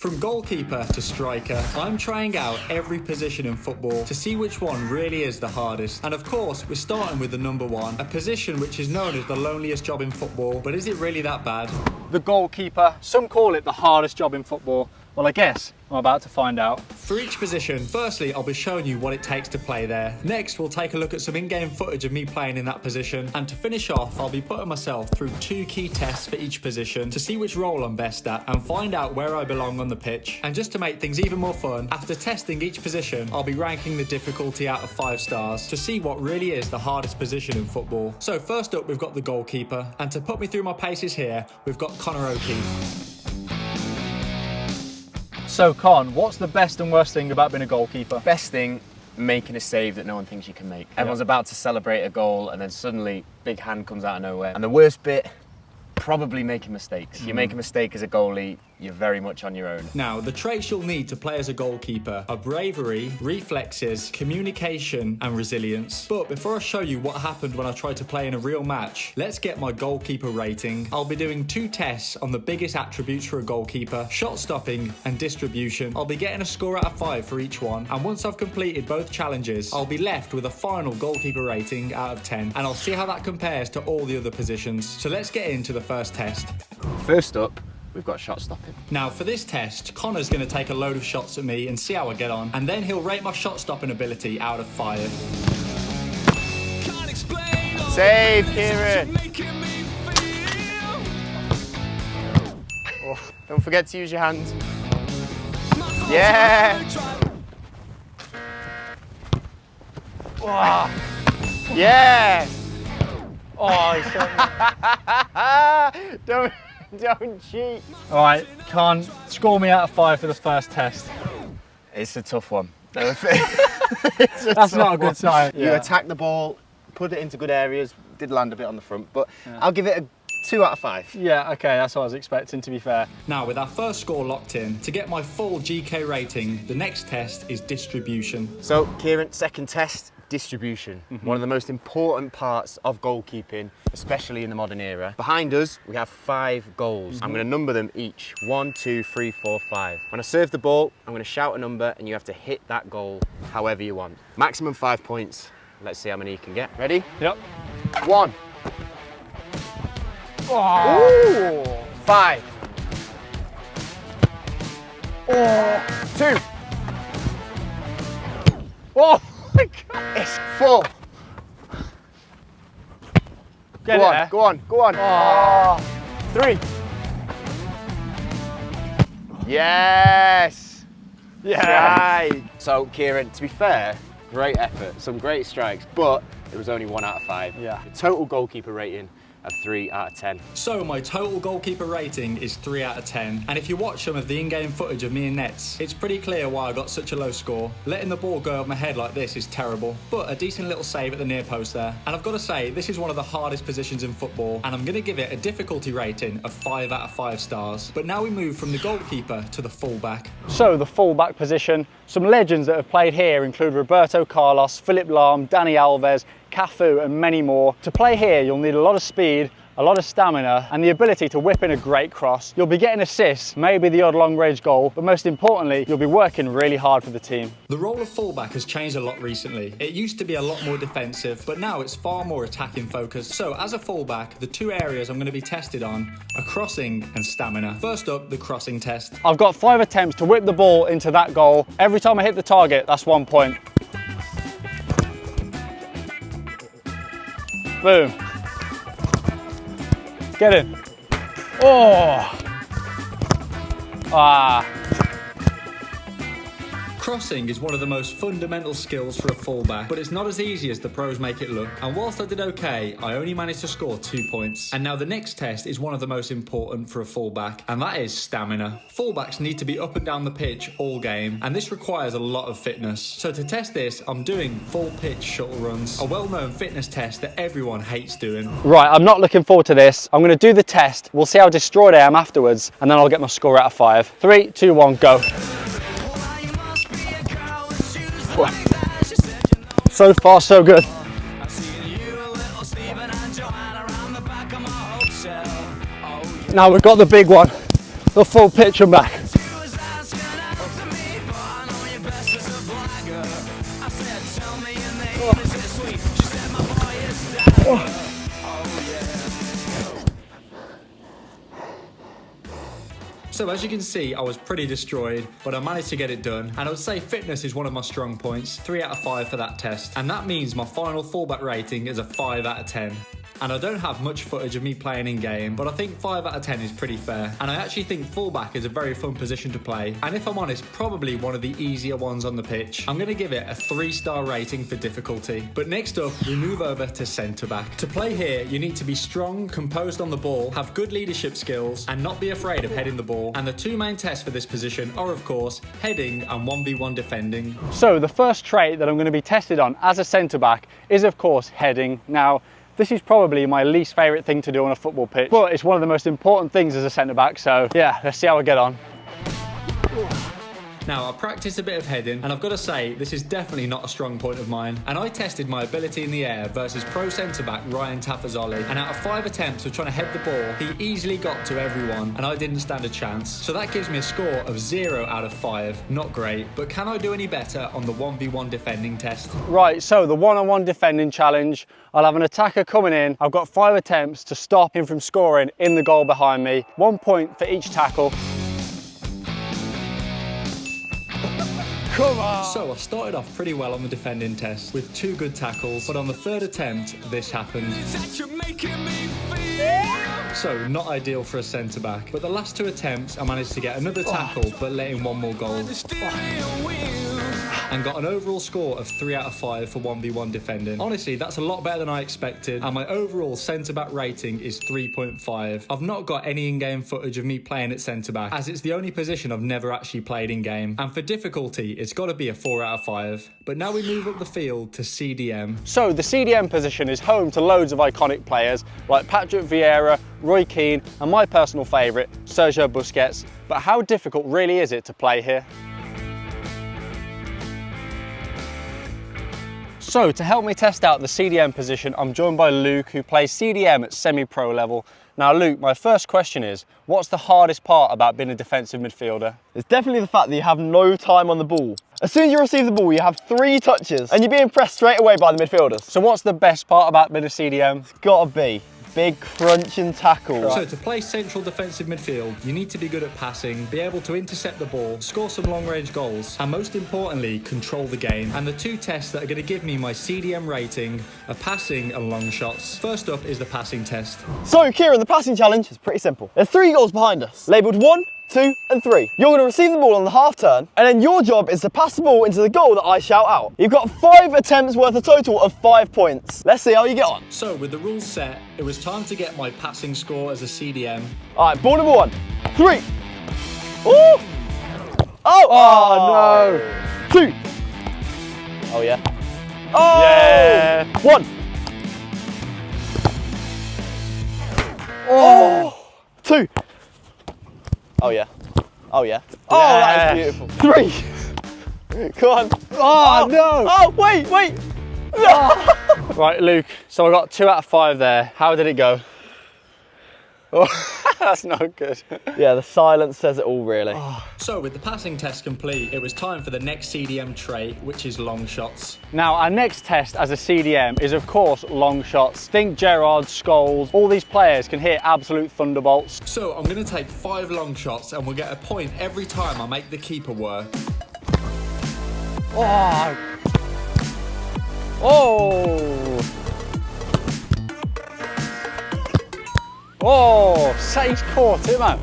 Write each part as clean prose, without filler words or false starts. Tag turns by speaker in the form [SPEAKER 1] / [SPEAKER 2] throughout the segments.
[SPEAKER 1] From goalkeeper to striker, I'm trying out every position in football to see which one really is the hardest. And of course, we're starting with the number one, a position which is known as the loneliest job in football, but is it really that bad?
[SPEAKER 2] The goalkeeper. Some call it the hardest job in football. Well, I guess I'm about to find out.
[SPEAKER 1] For each position, firstly, I'll be showing you what it takes to play there. Next, we'll take a look at some in-game footage of me playing in that position. And to finish off, I'll be putting myself through 2 key tests for each position to see which role I'm best at and find out where I belong on the pitch. And just to make things even more fun, after testing each position, I'll be ranking the difficulty out of 5 stars to see what really is the hardest position in football. So first up, we've got the goalkeeper. And to put me through my paces here, we've got Connor O'Keefe.
[SPEAKER 2] So Con, what's the best and worst thing about being a goalkeeper?
[SPEAKER 3] Best thing, making a save that no one thinks you can make. Everyone's about to celebrate a goal and then suddenly big hand comes out of nowhere. And the worst bit, probably making mistakes. You make a mistake as a goalie, you're very much on your own.
[SPEAKER 1] Now, the traits you'll need to play as a goalkeeper are bravery, reflexes, communication, and resilience. But before I show you what happened when I tried to play in a real match, let's get my goalkeeper rating. I'll be doing 2 tests on the biggest attributes for a goalkeeper, shot stopping and distribution. I'll be getting a score out of 5 for each one, and once I've completed both challenges, I'll be left with a final goalkeeper rating out of 10, and I'll see how that compares to all the other positions. So let's get into the first test.
[SPEAKER 3] First up, we've got shot stopping.
[SPEAKER 1] Now for this test, Connor's going to take a load of shots at me and see how I get on, and then he'll rate my shot stopping ability out of 5.
[SPEAKER 3] Save, Kieran! Oh, don't forget to use your hands. Yeah! Wow. Yeah!
[SPEAKER 2] Oh, he's shot me.
[SPEAKER 3] Don't cheat.
[SPEAKER 2] All right, Con, score me out of 5 for the first test.
[SPEAKER 3] It's a tough one.
[SPEAKER 2] That's not a good sign.
[SPEAKER 3] You attack the ball, put it into good areas, did land a bit on the front, but I'll give it a 2 out of 5.
[SPEAKER 2] Yeah, okay, that's what I was expecting, to be fair.
[SPEAKER 1] Now, with our first score locked in, to get my full GK rating, the next test is distribution.
[SPEAKER 3] So, Kieran, second test, distribution. One of the most important parts of goalkeeping, especially in the modern era. Behind us, we have 5 goals. I'm going to number them each. 1, 2, 3, 4, 5. When I serve the ball, I'm going to shout a number and you have to hit that goal however you want. Maximum 5 points. Let's see how many you can get. Ready?
[SPEAKER 2] Yep.
[SPEAKER 3] 1.
[SPEAKER 2] Oh.
[SPEAKER 3] Ooh. 5. Oh. 2. Oh my God. It's 4.
[SPEAKER 2] Get
[SPEAKER 3] Go on,
[SPEAKER 2] there.
[SPEAKER 3] go on, go on.
[SPEAKER 2] Oh.
[SPEAKER 3] 3. Yes.
[SPEAKER 2] Yeah.
[SPEAKER 3] Right. So, Kieran, to be fair, great effort, some great strikes, but it was only 1 out of 5.
[SPEAKER 2] Yeah.
[SPEAKER 3] The total goalkeeper rating of 3 out of 10.
[SPEAKER 1] So my total goalkeeper rating is 3 out of 10. And if you watch some of the in-game footage of me in nets, it's pretty clear why I got such a low score. Letting the ball go over my head like this is terrible, but a decent little save at the near post there. And I've got to say, this is one of the hardest positions in football, and I'm going to give it a difficulty rating of 5 out of 5 stars. But now we move from the goalkeeper to the fullback.
[SPEAKER 2] So the fullback position, some legends that have played here include Roberto Carlos, Philip Lahm, Dani Alves, Cafu and many more. To play here, you'll need a lot of speed, a lot of stamina and the ability to whip in a great cross. You'll be getting assists, maybe the odd long range goal, but most importantly, you'll be working really hard for the team.
[SPEAKER 1] The role of fullback has changed a lot recently. It used to be a lot more defensive, but now it's far more attacking focused. So as a fullback, the 2 areas I'm going to be tested on are crossing and stamina. First up, the crossing test.
[SPEAKER 2] I've got 5 attempts to whip the ball into that goal. Every time I hit the target, that's 1 point. Boom. Get in. Oh. Ah.
[SPEAKER 1] Crossing is one of the most fundamental skills for a fullback, but it's not as easy as the pros make it look. And whilst I did okay, I only managed to score 2 points. And now the next test is one of the most important for a fullback, and that is stamina. Fullbacks need to be up and down the pitch all game, and this requires a lot of fitness. So to test this, I'm doing full pitch shuttle runs, a well-known fitness test that everyone hates doing.
[SPEAKER 2] Right, I'm not looking forward to this. I'm going to do the test. We'll see how destroyed I am afterwards, and then I'll get my score out of 5. 3, 2, 1, go. So far, so good. Now we've got the big one, the full pitch and back.
[SPEAKER 1] So as you can see, I was pretty destroyed, but I managed to get it done. And I would say fitness is one of my strong points, 3 out of 5 for that test. And that means my final fullback rating is a 5 out of 10. And I don't have much footage of me playing in game, but I think 5 out of 10 is pretty fair. And I actually think fullback is a very fun position to play. And if I'm honest, probably one of the easier ones on the pitch. I'm gonna give it a 3-star rating for difficulty. But next up, we move over to centre back. To play here, you need to be strong, composed on the ball, have good leadership skills, and not be afraid of heading the ball. And the 2 main tests for this position are, of course, heading and 1v1 defending.
[SPEAKER 2] So the first trait that I'm going to be tested on as a centre back is, of course, heading. Now, this is probably my least favourite thing to do on a football pitch, but it's one of the most important things as a centre back, so yeah, let's see how I get on.
[SPEAKER 1] Now, I practiced a bit of heading, and I've got to say, this is definitely not a strong point of mine. And I tested my ability in the air versus pro centre-back Ryan Tafazolli, and out of 5 attempts of trying to head the ball, he easily got to everyone, and I didn't stand a chance. So that gives me a score of 0 out of 5. Not great, but can I do any better on the 1v1 defending test?
[SPEAKER 2] Right, so the one-on-one defending challenge, I'll have an attacker coming in. I've got 5 attempts to stop him from scoring in the goal behind me. 1 point for each tackle. Come on!
[SPEAKER 1] So I started off pretty well on the defending test with 2 good tackles, but on the 3rd attempt, this happened. So not ideal for a centre-back, but the last 2 attempts I managed to get another tackle, but let in 1 more goal. And got an overall score of 3 out of 5 for 1v1 defending. Honestly, that's a lot better than I expected, and my overall centre-back rating is 3.5. I've not got any in-game footage of me playing at centre-back, as it's the only position I've never actually played in-game. And for difficulty, it's got to be a 4 out of 5. But now we move up the field to CDM.
[SPEAKER 2] So the CDM position is home to loads of iconic players like Patrick Vieira, Roy Keane, and my personal favourite, Sergio Busquets. But how difficult really is it to play here? So to help me test out the CDM position, I'm joined by Luke, who plays CDM at semi-pro level. Now Luke, my first question is, what's the hardest part about being a defensive midfielder?
[SPEAKER 4] It's definitely the fact that you have no time on the ball. As soon as you receive the ball, you have 3 touches and you're being pressed straight away by the midfielders.
[SPEAKER 2] So what's the best part about being a CDM?
[SPEAKER 4] It's gotta be big crunching tackles.
[SPEAKER 1] So to play central defensive midfield, you need to be good at passing, be able to intercept the ball, score some long-range goals, and most importantly, control the game. And the 2 tests that are going to give me my CDM rating are passing and long shots. First up is the passing test.
[SPEAKER 4] So Kieran, the passing challenge is pretty simple. There's 3 goals behind us, labelled 1, 2 and 3. You're going to receive the ball on the half turn, and then your job is to pass the ball into the goal that I shout out. You've got 5 attempts worth a total of 5 points. Let's see how you get on.
[SPEAKER 1] So with the rules set, it was time to get my passing score as a CDM.
[SPEAKER 4] Alright, ball number 1, 3. Ooh!
[SPEAKER 2] Oh no!
[SPEAKER 4] 2. Oh yeah. Oh!
[SPEAKER 2] Yeah!
[SPEAKER 4] 1. Oh! 2. Oh yeah. Oh yeah. Oh, that is beautiful. 3. Come on.
[SPEAKER 2] Oh no!
[SPEAKER 4] Oh, wait.
[SPEAKER 2] Right, Luke, so I got 2 out of 5 there. How did it go? Oh, that's not good.
[SPEAKER 4] Yeah, the silence says it all, really.
[SPEAKER 1] So with the passing test complete, it was time for the next CDM trait, which is long shots.
[SPEAKER 2] Now, our next test as a CDM is, of course, long shots. Think Gerrard, Scholes, all these players can hit absolute thunderbolts.
[SPEAKER 1] So I'm going to take 5 long shots and we'll get a point every time I make the keeper work.
[SPEAKER 2] Oh! Oh! Oh, Sage's caught it, man.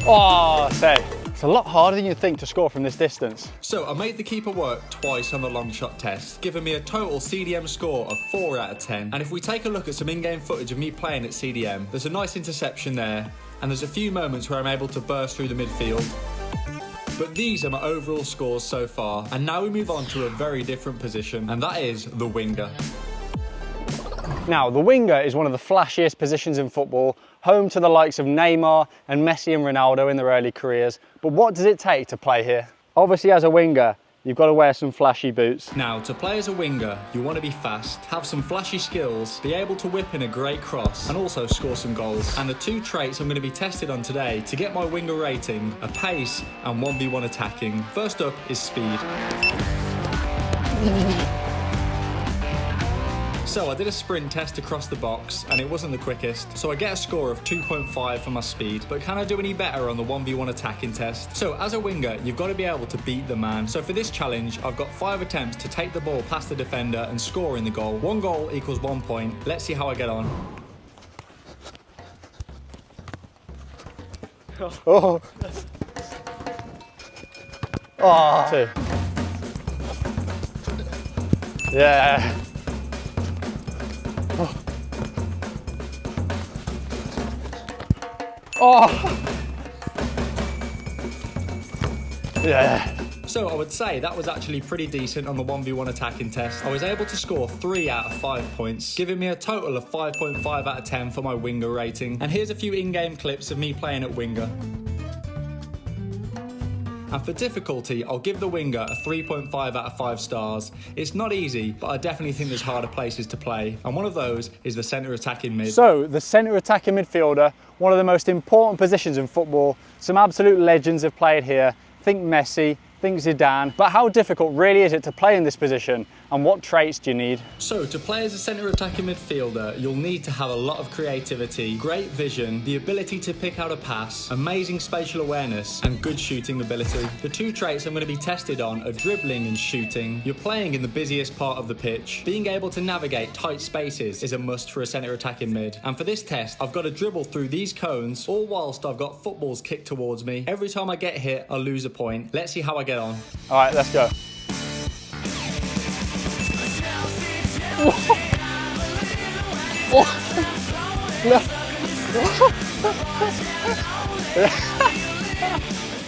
[SPEAKER 2] Oh, say. It's a lot harder than you'd think to score from this distance.
[SPEAKER 1] So I made the keeper work twice on the long shot test, giving me a total CDM score of 4 out of 10. And if we take a look at some in-game footage of me playing at CDM, there's a nice interception there, and there's a few moments where I'm able to burst through the midfield. But these are my overall scores so far, and now we move on to a very different position, and that is the winger.
[SPEAKER 2] Now, the winger is one of the flashiest positions in football, home to the likes of Neymar and Messi and Ronaldo in their early careers. But what does it take to play here? Obviously, as a winger, you've got to wear some flashy boots.
[SPEAKER 1] Now, to play as a winger, you want to be fast, have some flashy skills, be able to whip in a great cross, and also score some goals. And the 2 traits I'm going to be tested on today to get my winger rating are pace and 1v1 attacking. First up is speed. So I did a sprint test across the box and it wasn't the quickest, so I get a score of 2.5 for my speed. But can I do any better on the 1v1 attacking test? So as a winger, you've got to be able to beat the man. So for this challenge, I've got 5 attempts to take the ball past the defender and score in the goal. 1 goal equals 1 point. Let's see how I get on.
[SPEAKER 2] Oh. Oh. 2. Yeah. Oh. Oh. Yeah.
[SPEAKER 1] So I would say that was actually pretty decent on the 1v1 attacking test. I was able to score 3 out of 5 points, giving me a total of 5.5 out of 10 for my winger rating. And here's a few in-game clips of me playing at winger. And for difficulty, I'll give the winger a 3.5 out of 5 stars. It's not easy, but I definitely think there's harder places to play. And one of those is the centre attacking mid.
[SPEAKER 2] So, the centre attacking midfielder, one of the most important positions in football. Some absolute legends have played here. Think Messi, think Zidane. But how difficult really is it to play in this position? And what traits do you need?
[SPEAKER 1] So to play as a centre attacking midfielder, you'll need to have a lot of creativity, great vision, the ability to pick out a pass, amazing spatial awareness, and good shooting ability. The 2 traits I'm going to be tested on are dribbling and shooting. You're playing in the busiest part of the pitch. Being able to navigate tight spaces is a must for a centre attacking mid. And for this test, I've got to dribble through these cones, all whilst I've got footballs kicked towards me. Every time I get hit, I lose a point. Let's see how I get on.
[SPEAKER 2] All right, let's go.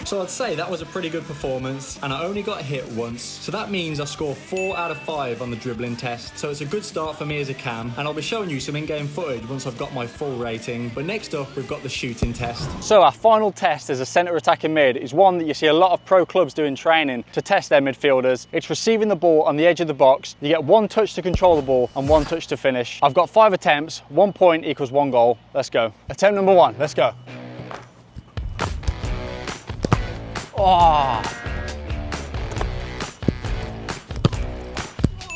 [SPEAKER 1] So I'd say that was a pretty good performance, and I only got hit once. So that means I score 4 out of 5 on the dribbling test. So it's a good start for me as a cam, and I'll be showing you some in-game footage once I've got my full rating. But next up, we've got the shooting test.
[SPEAKER 2] So our final test as a centre attacking mid is one that you see a lot of pro clubs do in training to test their midfielders. It's receiving the ball on the edge of the box. You get 1 touch to control the ball and 1 touch to finish. I've got 5 attempts, 1 point equals 1 goal. Let's go. Attempt number 1, let's go. Oh.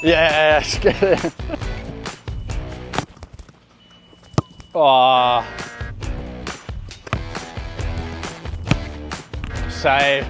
[SPEAKER 2] Yes, get it. Oh. Save.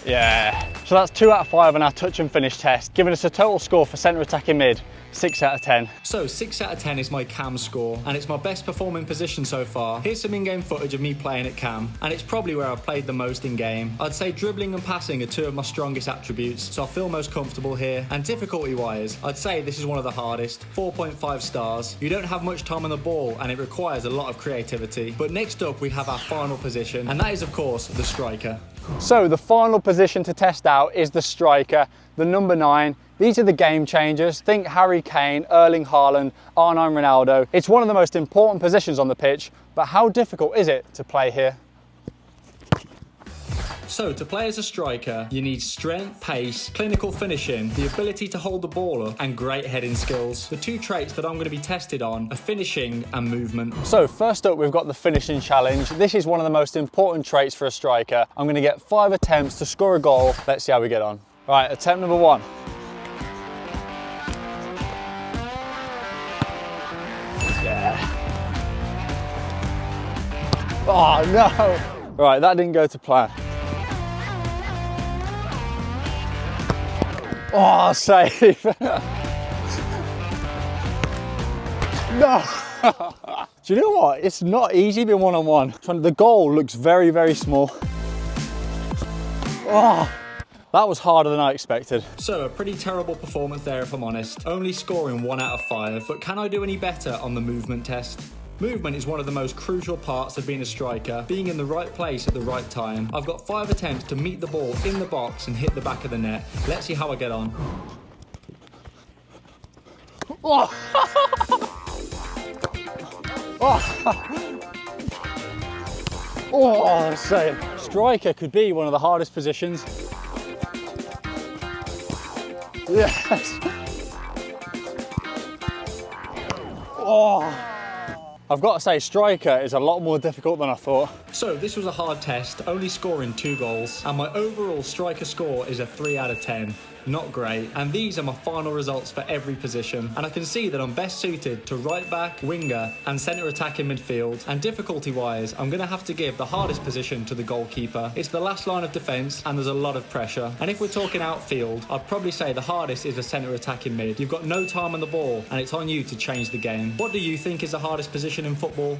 [SPEAKER 2] Yeah. So that's 2 out of 5 on our touch and finish test, giving us a total score for centre attacking mid, 6 out of 10.
[SPEAKER 1] So 6 out of 10 is my cam score, and it's my best performing position so far. Here's some in-game footage of me playing at cam, and it's probably where I've played the most in-game. I'd say dribbling and passing are 2 of my strongest attributes, so I feel most comfortable here. And difficulty-wise, I'd say this is one of the hardest, 4.5 stars. You don't have much time on the ball, and it requires a lot of creativity. But next up, we have our final position, and that is, of course, the striker.
[SPEAKER 2] So the final position to test out is the striker, the number 9. These are the game changers. Think Harry Kane, Erling Haaland, R9 Ronaldo. It's one of the most important positions on the pitch, but how difficult is it to play here?
[SPEAKER 1] So to play as a striker, you need strength, pace, clinical finishing, the ability to hold the ball up, and great heading skills. The 2 traits that I'm going to be tested on are finishing and movement.
[SPEAKER 2] So first up, we've got the finishing challenge. This is one of the most important traits for a striker. I'm going to get 5 attempts to score a goal. Let's see how we get on. Right, attempt number 1. Yeah. Oh no! Right, that didn't go to plan. Oh, save! No! Do you know what? It's not easy being one-on-one. The goal looks very, very small. Oh, that was harder than I expected.
[SPEAKER 1] So a pretty terrible performance there, if I'm honest. Only scoring 1 out of 5, but can I do any better on the movement test? Movement is one of the most crucial parts of being a striker, being in the right place at the right time. I've got 5 attempts to meet the ball in the box and hit the back of the net. Let's see how I get on.
[SPEAKER 2] Oh. Oh. Oh, save. Striker could be one of the hardest positions. Yes. Oh. I've got to say, striker is a lot more difficult than I thought.
[SPEAKER 1] So this was a hard test, only scoring 2 goals, and my overall striker score is a 3 out of 10. not great. And these are my final results for every position. And I can see that I'm best suited to right back, winger, and centre attacking midfield. And difficulty wise, I'm going to have to give the hardest position to the goalkeeper. It's the last line of defence and there's a lot of pressure. And if we're talking outfield, I'd probably say the hardest is the centre attacking mid. You've got no time on the ball and it's on you to change the game. What do you think is the hardest position in football?